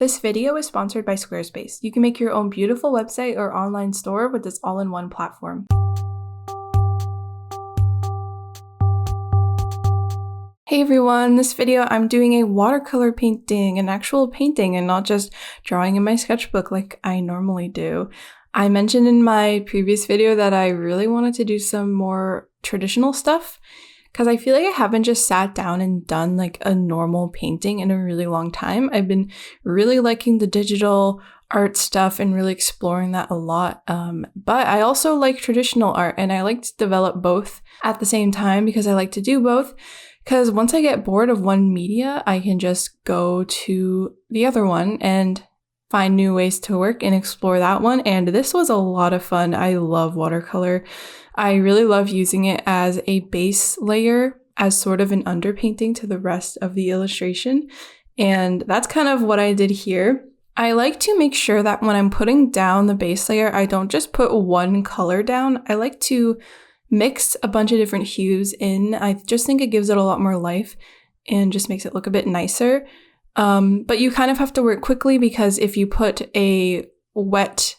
This video is sponsored by Squarespace. You can make your own beautiful website or online store with this all-in-one platform. Hey everyone, this video I'm doing a watercolor painting, an actual painting, and not just drawing in my sketchbook like I normally do. I mentioned in my previous video that I really wanted to do some more traditional stuff because I feel like I haven't just sat down and done like a normal painting in a really long time. I've been really liking the digital art stuff and really exploring that a lot. But I also like traditional art and I like to develop both at the same time because I like to do both. Because once I get bored of one media, I can just go to the other one and find new ways to work and explore that one. And this was a lot of fun. I love watercolor. I really love using it as a base layer, as sort of an underpainting to the rest of the illustration. And that's kind of what I did here. I like to make sure that when I'm putting down the base layer, I don't just put one color down. I like to mix a bunch of different hues in. I just think it gives it a lot more life and just makes it look a bit nicer. But you kind of have to work quickly because if you put a wet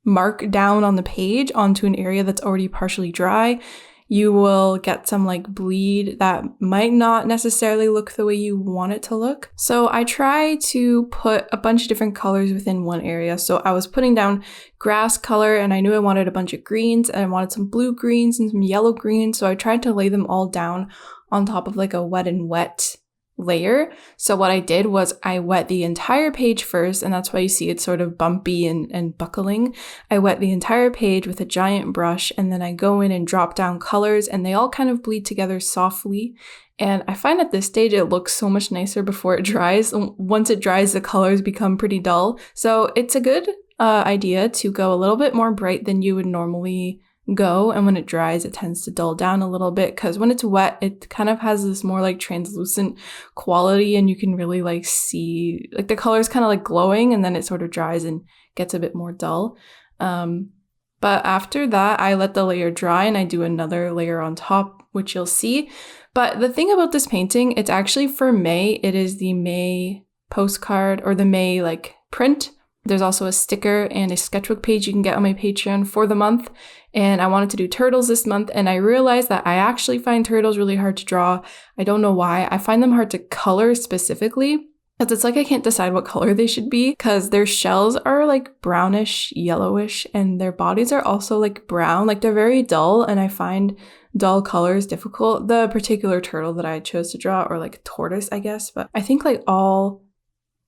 mark down on the page onto an area that's already partially dry, you will get some like bleed that might not necessarily look the way you want it to look. So I try to put a bunch of different colors within one area. So I was putting down grass color and I knew I wanted a bunch of greens and I wanted some blue greens and some yellow greens. So I tried to lay them all down on top of like a wet and wet layer. So what I did was I wet the entire page first, and that's why you see it sort of bumpy and buckling. I wet the entire page with a giant brush, and then I go in and drop down colors, and they all kind of bleed together softly. And I find at this stage it looks so much nicer before it dries. Once it dries, the colors become pretty dull. So it's a good idea to go a little bit more bright than you would normally go, and when it dries it tends to dull down a little bit because when it's wet it kind of has this more like translucent quality and you can really like see like the colors kind of like glowing, and then it sort of dries and gets a bit more dull. But after that I let the layer dry and I do another layer on top, which you'll see. But the thing about this painting, it's actually for May. It is the May postcard or the May like print. There's also a sticker and a sketchbook page you can get on my Patreon for the month. And I wanted to do turtles this month, and I realized that I actually find turtles really hard to draw. I don't know why. I find them hard to color specifically, because it's like I can't decide what color they should be, because their shells are like brownish, yellowish, and their bodies are also like brown. Like they're very dull, and I find dull colors difficult. The particular turtle that I chose to draw, or like tortoise, I guess, but I think like all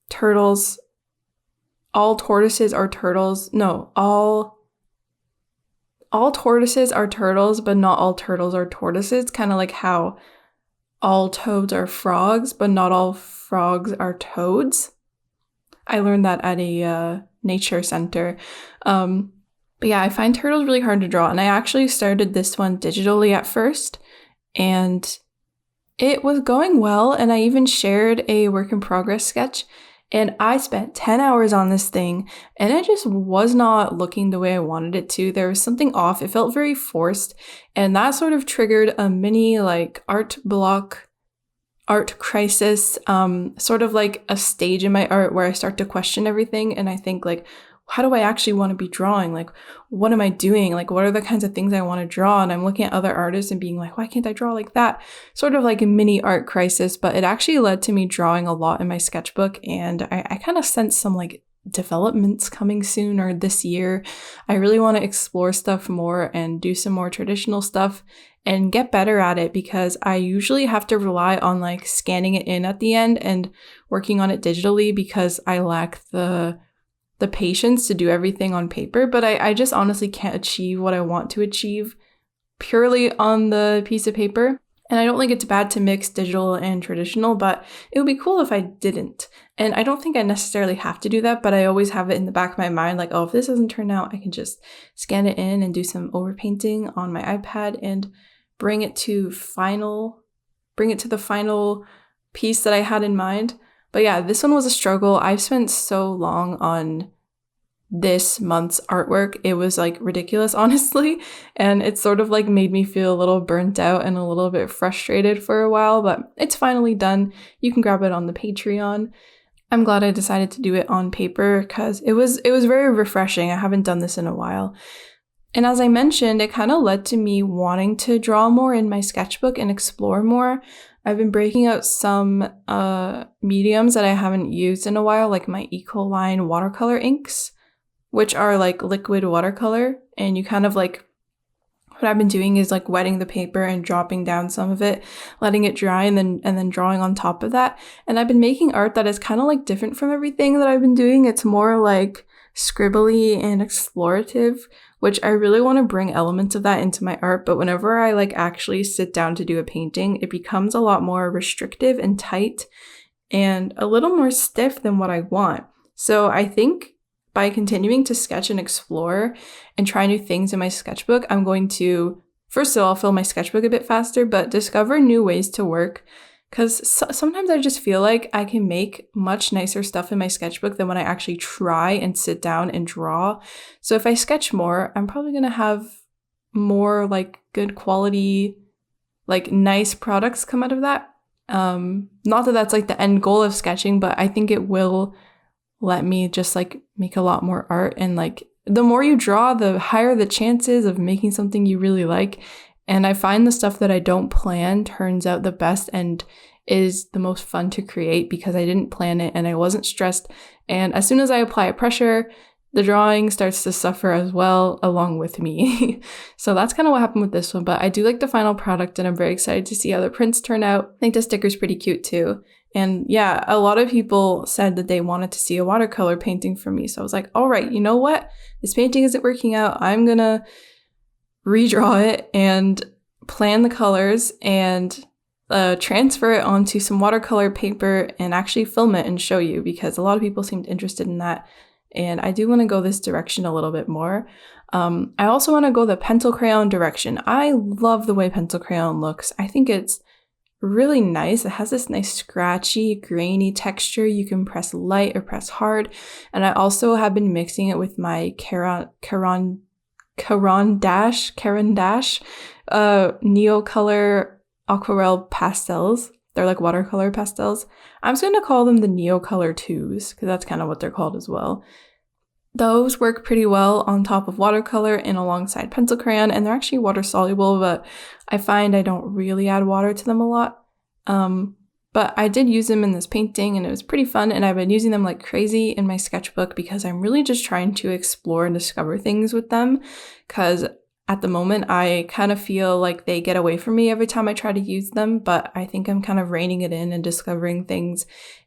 tortoises are turtles. No, all tortoises are turtles, but not all turtles are tortoises. Kind of like how all toads are frogs, but not all frogs are toads. I learned that at a nature center. But yeah, I find turtles really hard to draw, and I actually started this one digitally at first, and it was going well, and I even shared a work in progress sketch. And I spent 10 hours on this thing, and it just was not looking the way I wanted it to. There was something off. It felt very forced, and that sort of triggered a mini like art block, art crisis, sort of like a stage in my art where I start to question everything, and I think like, how do I actually want to be drawing? Like, what am I doing? Like, what are the kinds of things I want to draw? And I'm looking at other artists and being like, why can't I draw like that? Sort of like a mini art crisis, but it actually led to me drawing a lot in my sketchbook. And I kind of sense some like developments coming soon or this year. I really want to explore stuff more and do some more traditional stuff and get better at it, because I usually have to rely on like scanning it in at the end and working on it digitally because I lack the patience to do everything on paper, but I just honestly can't achieve what I want to achieve purely on the piece of paper. And I don't think it's bad to mix digital and traditional, but it would be cool if I didn't. And I don't think I necessarily have to do that, but I always have it in the back of my mind, like, oh, if this doesn't turn out, I can just scan it in and do some overpainting on my iPad and bring it to the final piece that I had in mind. But yeah, this one was a struggle. I've spent so long on this month's artwork. It was like ridiculous, honestly. And it sort of like made me feel a little burnt out and a little bit frustrated for a while, but it's finally done. You can grab it on the Patreon. I'm glad I decided to do it on paper because it was very refreshing. I haven't done this in a while. And as I mentioned, it kind of led to me wanting to draw more in my sketchbook and explore more. I've been breaking out some mediums that I haven't used in a while, like my Ecoline watercolor inks, which are like liquid watercolor. And you kind of like, what I've been doing is like wetting the paper and dropping down some of it, letting it dry, and then drawing on top of that. And I've been making art that is kind of like different from everything that I've been doing. It's more like scribbly and explorative, which I really want to bring elements of that into my art. But whenever I like actually sit down to do a painting, it becomes a lot more restrictive and tight and a little more stiff than what I want. So I think by continuing to sketch and explore and try new things in my sketchbook, I'm going to, first of all, fill my sketchbook a bit faster, but discover new ways to work. Because sometimes I just feel like I can make much nicer stuff in my sketchbook than when I actually try and sit down and draw. So if I sketch more, I'm probably going to have more like good quality, like nice products come out of that. Not that that's like the end goal of sketching, but I think it will let me just like make a lot more art. And like the more you draw, the higher the chances of making something you really like. And I find the stuff that I don't plan turns out the best and is the most fun to create because I didn't plan it and I wasn't stressed. And as soon as I apply pressure, the drawing starts to suffer as well along with me. So that's kind of what happened with this one. But I do like the final product and I'm very excited to see how the prints turn out. I think the sticker's pretty cute too. And yeah, a lot of people said that they wanted to see a watercolor painting from me. So I was like, all right, you know what? This painting isn't working out. I'm gonna redraw it and plan the colors and transfer it onto some watercolor paper and actually film it and show you because a lot of people seemed interested in that. And I do want to go this direction a little bit more. I also want to go the pencil crayon direction. I love the way pencil crayon looks. I think it's really nice. It has this nice scratchy, grainy texture. You can press light or press hard. And I also have been mixing it with my Caran Dash Neocolor Aquarelle pastels. They're like watercolor pastels. I'm just going to call them the Neocolor 2s because that's kind of what they're called as well. Those work pretty well on top of watercolor and alongside pencil crayon, and they're actually water soluble, but I find I don't really add water to them a lot. But I did use them in this painting and it was pretty fun, and I've been using them like crazy in my sketchbook because I'm really just trying to explore and discover things with them because at the moment I kind of feel like they get away from me every time I try to use them, but I think I'm kind of reining it in and discovering things,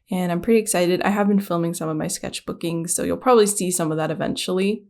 and I'm pretty excited. I have been filming some of my sketchbooking, so you'll probably see some of that eventually.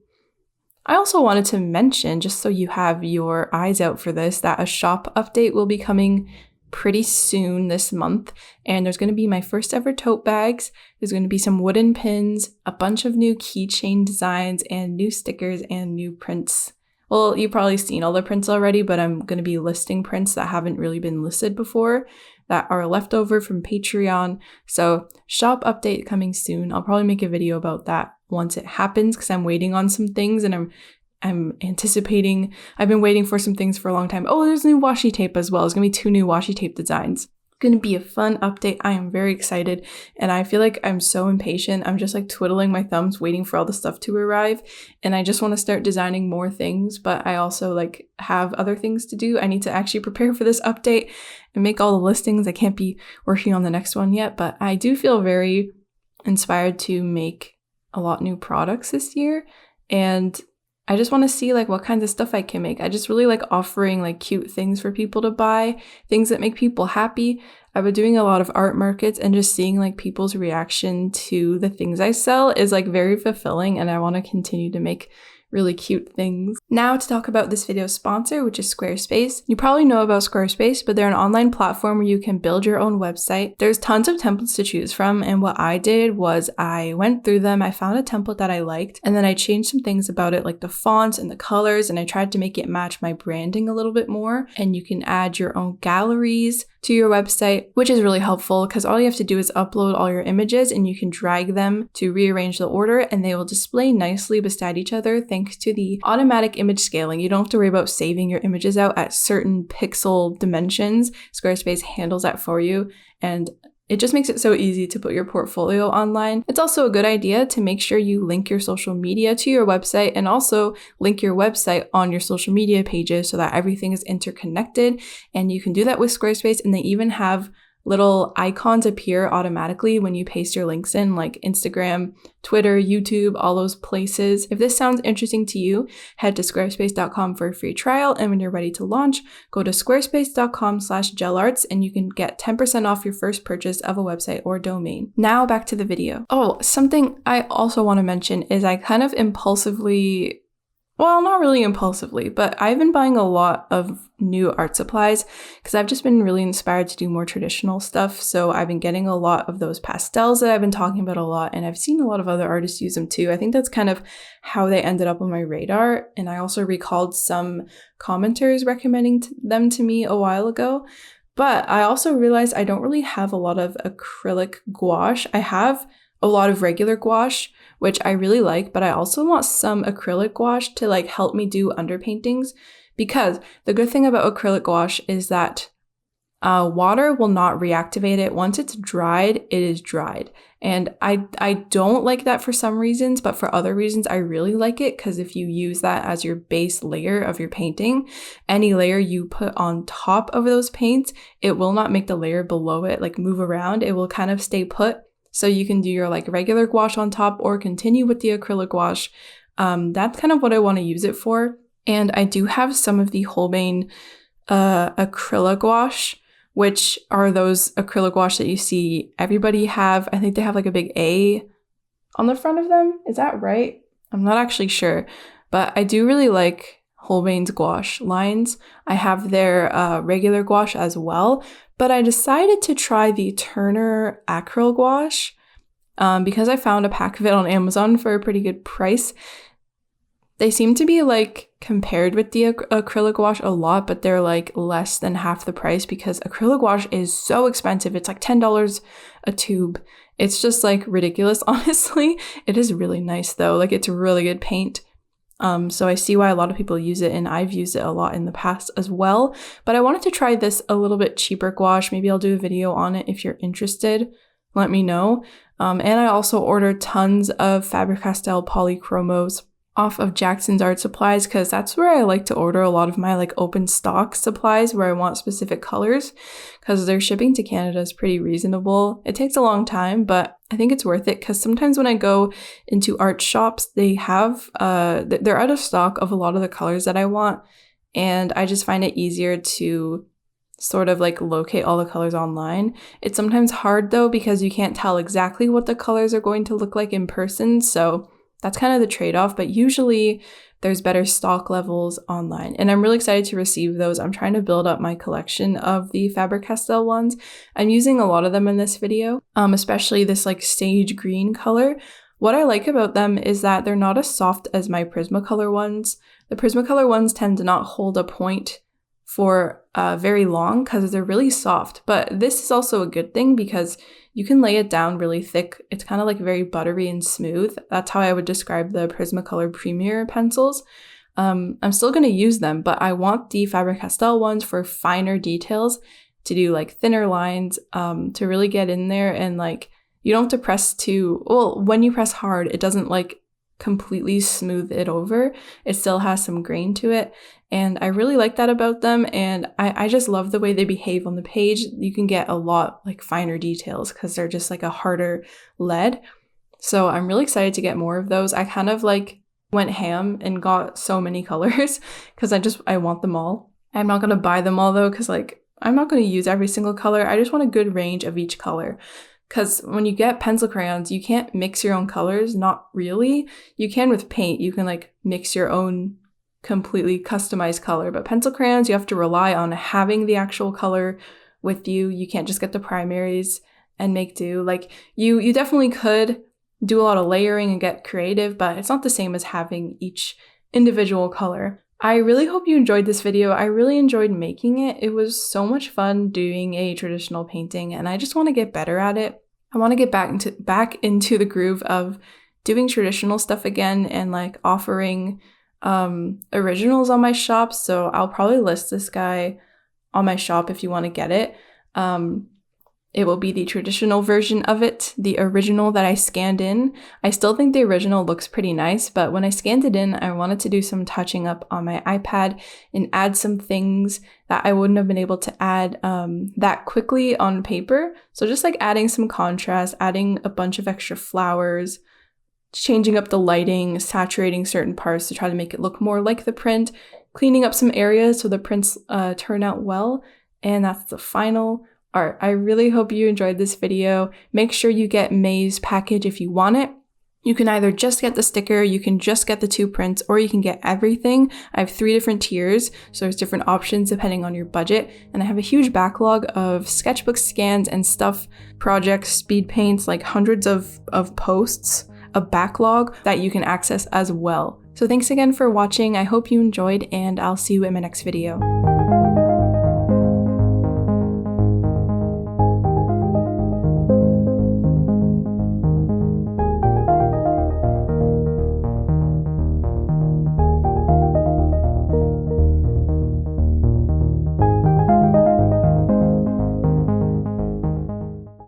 I also wanted to mention, just so you have your eyes out for this, that a shop update will be coming pretty soon this month, and there's going to be my first ever tote bags. There's going to be some wooden pins, a bunch of new keychain designs, and new stickers and new prints. Well, you've probably seen all the prints already, but I'm going to be listing prints that haven't really been listed before that are left over from Patreon. So shop update coming soon. I'll probably make a video about that once it happens because I'm waiting on some things and I'm anticipating. I've been waiting for some things for a long time. Oh, there's new washi tape as well. There's going to be 2 new washi tape designs. Going to be a fun update. I am very excited and I feel like I'm so impatient. I'm just like twiddling my thumbs waiting for all the stuff to arrive, and I just want to start designing more things, but I also like have other things to do. I need to actually prepare for this update and make all the listings. I can't be working on the next one yet, but I do feel very inspired to make a lot new products this year, and I just want to see like what kinds of stuff I can make. I just really like offering like cute things for people to buy, things that make people happy. I've been doing a lot of art markets and just seeing like people's reaction to the things I sell is like very fulfilling, and I want to continue to make really cute things. Now to talk about this video's sponsor, which is Squarespace. You probably know about Squarespace, but they're an online platform where you can build your own website. There's tons of templates to choose from, and what I did was I went through them, I found a template that I liked, and then I changed some things about it, like the fonts and the colors, and I tried to make it match my branding a little bit more. And you can add your own galleries to your website, which is really helpful because all you have to do is upload all your images and you can drag them to rearrange the order and they will display nicely beside each other thanks to the automatic image scaling. You don't have to worry about saving your images out at certain pixel dimensions. Squarespace handles that for you, and it just makes it so easy to put your portfolio online. It's also a good idea to make sure you link your social media to your website and also link your website on your social media pages so that everything is interconnected. And you can do that with Squarespace, and they even have little icons appear automatically when you paste your links in, like Instagram, Twitter, YouTube, all those places. If this sounds interesting to you, head to squarespace.com for a free trial, and when you're ready to launch, go to squarespace.com/JelArts and you can get 10% off your first purchase of a website or domain. Now back to the video. Oh, something I also want to mention is I kind of impulsively, well, not really impulsively, but I've been buying a lot of new art supplies because I've just been really inspired to do more traditional stuff. So I've been getting a lot of those pastels that I've been talking about a lot, and I've seen a lot of other artists use them too. I think that's kind of how they ended up on my radar. And I also recalled some commenters recommending them to me a while ago. But I also realized I don't really have a lot of acrylic gouache. I have a lot of regular gouache, which I really like, but I also want some acrylic gouache to like help me do underpaintings, because the good thing about acrylic gouache is that water will not reactivate it. Once it's dried, it is dried. And I don't like that for some reasons, but for other reasons, I really like it, because if you use that as your base layer of your painting, any layer you put on top of those paints, it will not make the layer below it like move around. It will kind of stay put. So you can do your like regular gouache on top or continue with the acrylic gouache. That's kind of what I want to use it for. And I do have some of the Holbein acrylic gouache, which are those acrylic gouache that you see everybody have. I think they have like a big A on the front of them. Is that right? I'm not actually sure, but I do really like Holbein's gouache lines. I have their regular gouache as well, but I decided to try the Turner acrylic gouache because I found a pack of it on Amazon for a pretty good price. They seem to be like compared with the acrylic gouache a lot, but they're like less than half the price because acrylic gouache is so expensive. It's like $10 a tube. It's just like ridiculous, honestly. It is really nice though. Like it's really good paint. So I see why a lot of people use it, and I've used it a lot in the past as well. But I wanted to try this a little bit cheaper gouache. Maybe I'll do a video on it if you're interested. Let me know. And I also ordered tons of Faber-Castell polychromos off of Jackson's Art Supplies, because that's where I like to order a lot of my like open stock supplies where I want specific colors, because their shipping to Canada is pretty reasonable. It takes a long time, but I think it's worth it, because sometimes when I go into art shops, they have they're out of stock of a lot of the colors that I want, and I just find it easier to sort of like locate all the colors online. It's sometimes hard though, because you can't tell exactly what the colors are going to look like in person, so that's kind of the trade-off, but usually there's better stock levels online. And I'm really excited to receive those. I'm trying to build up my collection of the Faber-Castell ones. I'm using a lot of them in this video, especially this like sage green color. What I like about them is that they're not as soft as my Prismacolor ones. The Prismacolor ones tend to not hold a point for very long because they're really soft. But this is also a good thing because you can lay it down really thick. It's kind of like very buttery and smooth. That's how I would describe the Prismacolor Premier pencils. I'm still going to use them, but I want the Faber-Castell ones for finer details, to do like thinner lines, to really get in there, and like you don't have to press too, well, when you press hard, it doesn't like completely smooth it over. It still has some grain to it. And I really like that about them. And I just love the way they behave on the page. You can get a lot like finer details because they're just like a harder lead. So I'm really excited to get more of those. I kind of like went ham and got so many colors because I want them all. I'm not going to buy them all though, because like I'm not going to use every single color. I just want a good range of each color. Because when you get pencil crayons, you can't mix your own colors. Not really. You can with paint. You can like mix your own completely customized color. But pencil crayons, you have to rely on having the actual color with you. You can't just get the primaries and make do. Like you definitely could do a lot of layering and get creative, but it's not the same as having each individual color. I really hope you enjoyed this video. I really enjoyed making it. It was so much fun doing a traditional painting, and I just want to get better at it. I want to get back into the groove of doing traditional stuff again and like offering originals on my shop. So I'll probably list this guy on my shop if you want to get it. it will be the traditional version of it, the original that I scanned in. I still think the original looks pretty nice, but when I scanned it in, I wanted to do some touching up on my iPad and add some things that I wouldn't have been able to add that quickly on paper. So just like adding some contrast, adding a bunch of extra flowers, changing up the lighting, saturating certain parts to try to make it look more like the print, cleaning up some areas so the prints turn out well, and that's the final art. I really hope you enjoyed this video. Make sure you get May's package if you want it. You can either just get the sticker, you can just get the 2 prints, or you can get everything. I have 3 different tiers, so there's different options depending on your budget. And I have a huge backlog of sketchbook scans and stuff, projects, speed paints, like hundreds of posts, a backlog that you can access as well. So thanks again for watching. I hope you enjoyed, and I'll see you in my next video.